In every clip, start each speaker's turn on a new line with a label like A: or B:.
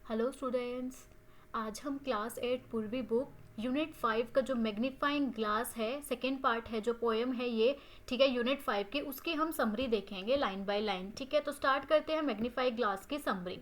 A: Hello students. आज हम class 8 पूर्वी बुक यूनिट 5 का जो मैग्नीफाइंग ग्लास है सेकेंड पार्ट है, जो पोएम है ये, ठीक है, यूनिट 5 की उसकी हम समरी देखेंगे लाइन बाय लाइन। ठीक है, तो स्टार्ट करते हैं मैग्नीफाइंग ग्लास की समरी।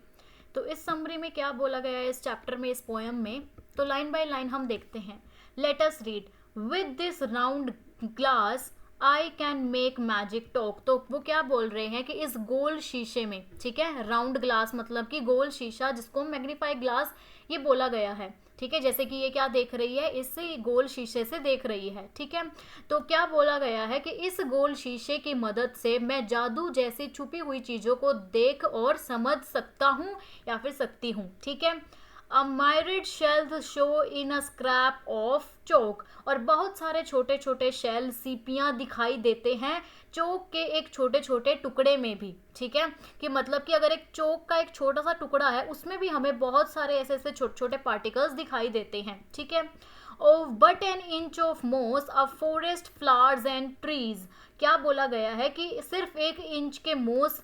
A: तो इस समरी में क्या बोला गया है इस चैप्टर में, इस पोएम में, तो लाइन बाय लाइन हम देखते हैं। Let us read. With this round glass I can make magic talk. तो वो क्या बोल रहे हैं कि इस गोल शीशे में, ठीक है, राउंड ग्लास मतलब कि गोल शीशा, जिसको मैग्नीफाई ग्लास ये बोला गया है। ठीक है, जैसे कि ये क्या देख रही है, इस गोल शीशे से देख रही है। ठीक है, तो क्या बोला गया है कि इस गोल शीशे की मदद से मैं जादू जैसी छुपी हुई चीजों को देख और समझ सकता हूँ या फिर सकती हूँ। ठीक है, अ myriad shells show in a scrap of chalk। और बहुत सारे छोटे छोटे शेल, सीपियां दिखाई देते हैं चौक के एक छोटे छोटे टुकड़े में भी। ठीक है, कि मतलब कि अगर एक चौक का एक छोटा सा टुकड़ा है उसमें भी हमें बहुत सारे ऐसे ऐसे छोटे छोटे पार्टिकल्स दिखाई देते हैं। ठीक है, of but an inch of moss a forest flowers and trees। क्या बोला गया है कि सिर्फ 1 इंच के मोस,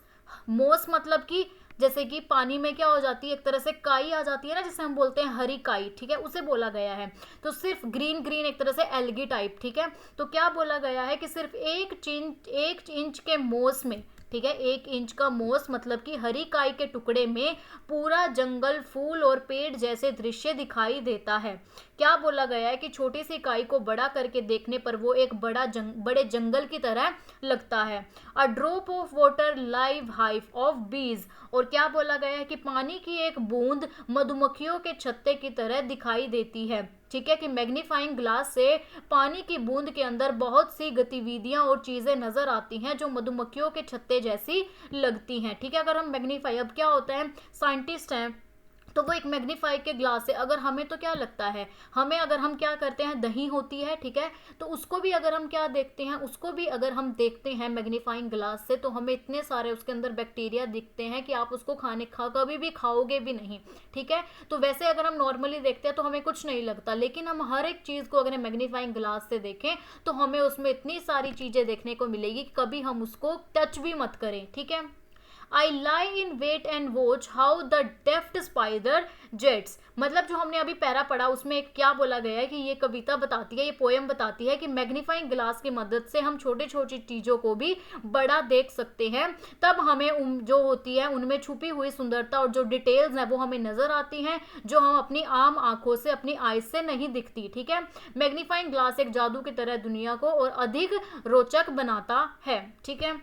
A: मोस मतलब कि जैसे कि पानी में क्या हो जाती है, एक तरह से काई आ जाती है ना, जिसे हम बोलते हैं हरी काई। ठीक है, उसे बोला गया है। तो सिर्फ ग्रीन ग्रीन एक तरह से एल्गी टाइप। ठीक है, तो क्या बोला गया है कि सिर्फ 1 इंच के मोस में, ठीक है, 1 इंच का मोस मतलब कि हरी काई के टुकड़े में पूरा जंगल, फूल और पेड़ जैसे दृश्य दिखाई देता है। क्या बोला गया है कि छोटी सी काई को बड़ा करके देखने पर वो एक बड़े जंगल की तरह लगता है। A drop of water live hive of बीज। और क्या बोला गया है कि पानी की एक बूंद मधुमक्खियों के छत्ते की तरह दिखाई देती है। ठीक है, कि मैग्नीफाइंग ग्लास से पानी की बूंद के अंदर बहुत सी गतिविधियां और चीजें नजर आती हैं जो मधुमक्खियों के छत्ते जैसी लगती हैं। ठीक है, अगर हम मैग्नीफाई, अब क्या होता है, साइंटिस्ट हैं तो वो एक मैग्नीफाई के ग्लास से, अगर हमें तो क्या लगता है, हमें अगर हम क्या करते हैं, दही होती है, ठीक है, तो उसको भी अगर हम क्या देखते हैं, उसको भी अगर हम देखते हैं मैग्नीफाइंग ग्लास से, तो हमें इतने सारे उसके अंदर बैक्टीरिया दिखते हैं कि आप उसको कभी भी खाओगे भी नहीं। ठीक है, तो वैसे अगर हम नॉर्मली देखते हैं तो हमें कुछ नहीं लगता, लेकिन हम हर एक चीज को अगर मैग्नीफाइंग ग्लास से देखें तो हमें उसमें इतनी सारी चीजें देखने को मिलेगी कि कभी हम उसको टच भी मत करें। ठीक है, I lie in wait and watch how the deft spider jets। मतलब जो हमने अभी पैरा पढ़ा उसमें क्या बोला गया है कि ये कविता बताती है, ये पोएम बताती है कि मैग्नीफाइंग ग्लास की मदद से हम छोटे छोटी चीज़ों को भी बड़ा देख सकते हैं। तब हमें जो होती है उनमें छुपी हुई सुंदरता और जो डिटेल्स हैं वो हमें नजर आती हैं, जो हम अपनी आम आंखों से, अपनी आईज से नहीं दिखती। ठीक है, मैग्नीफाइंग ग्लास एक जादू की तरह दुनिया को और अधिक रोचक बनाता है। ठीक है,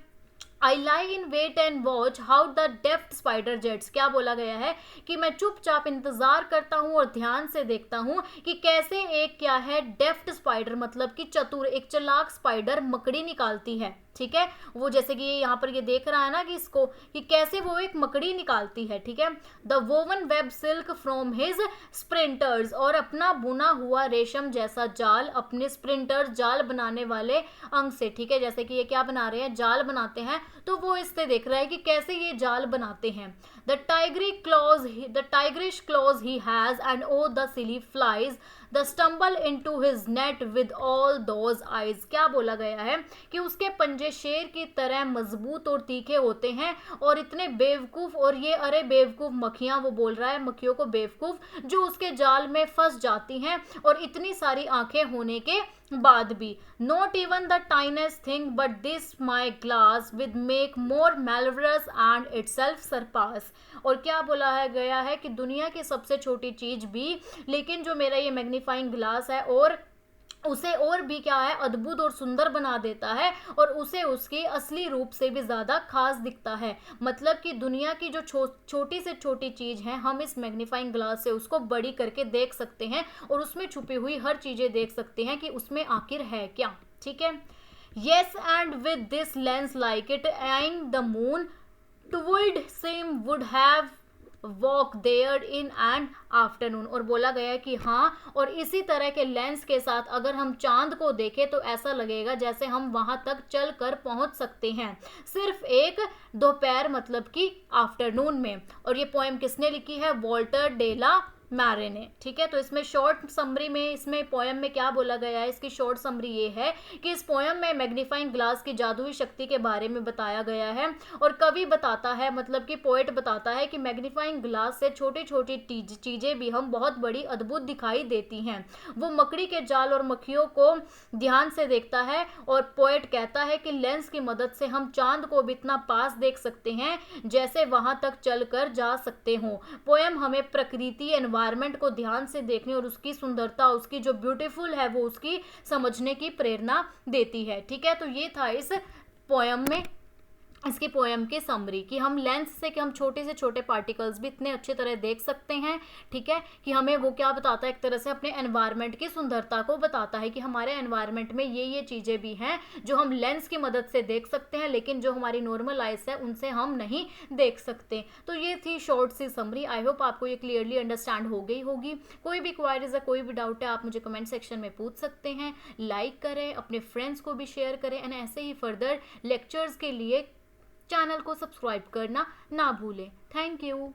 A: I lie in wait and watch how the deft spider jets. क्या बोला गया है कि मैं चुपचाप इंतजार करता हूँ और ध्यान से देखता हूँ कि कैसे एक क्या है, डेफ्ट स्पाइडर मतलब कि चतुर, एक चालाक स्पाइडर मकड़ी निकालती है। ठीक है, वो जैसे कि यहाँ पर ये देख रहा है ना कि इसको, कि कैसे वो एक मकड़ी निकालती है। ठीक है, the woven web silk from his sprinters. और अपना बुना हुआ रेशम जैसा जाल अपने स्प्रिंटर्स, जाल बनाने वाले अंग से। ठीक है, जैसे कि ये क्या बना रहे हैं, जाल बनाते हैं, तो वो इससे देख रहा है कि कैसे ये जाल बनाते हैं। The tigerish claws he has and oh the silly flies the stumble into his net with all those eyes. क्या बोला गया है कि उसके पंजे शेर की तरह मजबूत और तीखे होते हैं और इतने बेवकूफ, और ये अरे बेवकूफ मक्खियां, वो बोल रहा है मक्खियों को बेवकूफ, जो उसके जाल में फंस जाती हैं और इतनी सारी आंखें होने के बाद भी। Not even the tiniest thing but this my glass with make more marvellous and itself surpass. और क्या बोला है गया है कि दुनिया की सबसे छोटी चीज भी, लेकिन जो मेरा ये मैग्नीफाइंग ग्लास है और उसे और भी क्या है, अद्भुत और सुंदर बना देता है और उसे उसके असली रूप से भी ज्यादा खास दिखता है। मतलब कि दुनिया की जो छोटी से छोटी चीज है, हम इस मैग्नीफाइंग ग्लास से उसको बड़ी करके देख सकते हैं और उसमें छुपी हुई हर चीजें देख सकते हैं कि उसमें आखिर है क्या। ठीक है, yes and with this lens like it eyeing the moon would seem would have walk there in and afternoon. और बोला गया है कि हाँ, और इसी तरह के लेंस के साथ अगर हम चांद को देखें तो ऐसा लगेगा जैसे हम वहां तक चल कर पहुंच सकते हैं, सिर्फ एक दोपहर मतलब कि आफ्टरनून में। और ये पोएम किसने लिखी है, वॉल्टर डेला मैरिने। ठीक है, तो इसमें शॉर्ट समरी में, इसमें पोयम में क्या बोला गया है, इसकी शॉर्ट समरी ये है कि इस पोयम में मैग्नीफाइंग ग्लास की जादुई शक्ति के बारे में बताया गया है। और कवि बताता है, मतलब कि पोएट बताता है कि मैग्नीफाइंग ग्लास से छोटी छोटी चीजें भी हम बहुत बड़ी अद्भुत दिखाई देती हैं। वो मकड़ी के जाल और मक्खियों को ध्यान से देखता है और पोएट कहता है कि लेंस की मदद से हम चांद को भी इतना पास देख सकते हैं जैसे वहां तक चलकर जा सकते हो। पोएम हमें प्रकृति, एनवायरनमेंट को ध्यान से देखने और उसकी सुंदरता, उसकी जो ब्यूटीफुल है वो उसकी समझने की प्रेरणा देती है। ठीक है, तो ये था इस पोयम में, इसकी पोएम की समरी, कि हम लेंस से कि हम छोटे से छोटे पार्टिकल्स भी इतने अच्छी तरह देख सकते हैं। ठीक है, कि हमें वो क्या बताता है, एक तरह से अपने एनवायरनमेंट की सुंदरता को बताता है कि हमारे एनवायरनमेंट में ये चीज़ें भी हैं जो हम लेंस की मदद से देख सकते हैं, लेकिन जो हमारी नॉर्मल आइज है उनसे हम नहीं देख सकते। तो ये थी शॉर्ट सी समरी। आई होप आपको ये क्लियरली अंडरस्टैंड हो गई होगी। कोई भी क्वारीज है, कोई भी डाउट है, आप मुझे कमेंट सेक्शन में पूछ सकते हैं। लाइक करें, अपने फ्रेंड्स को भी शेयर करें, एंड ऐसे ही फर्दर लेक्चर्स के लिए चैनल को सब्सक्राइब करना ना भूलें। Thank you.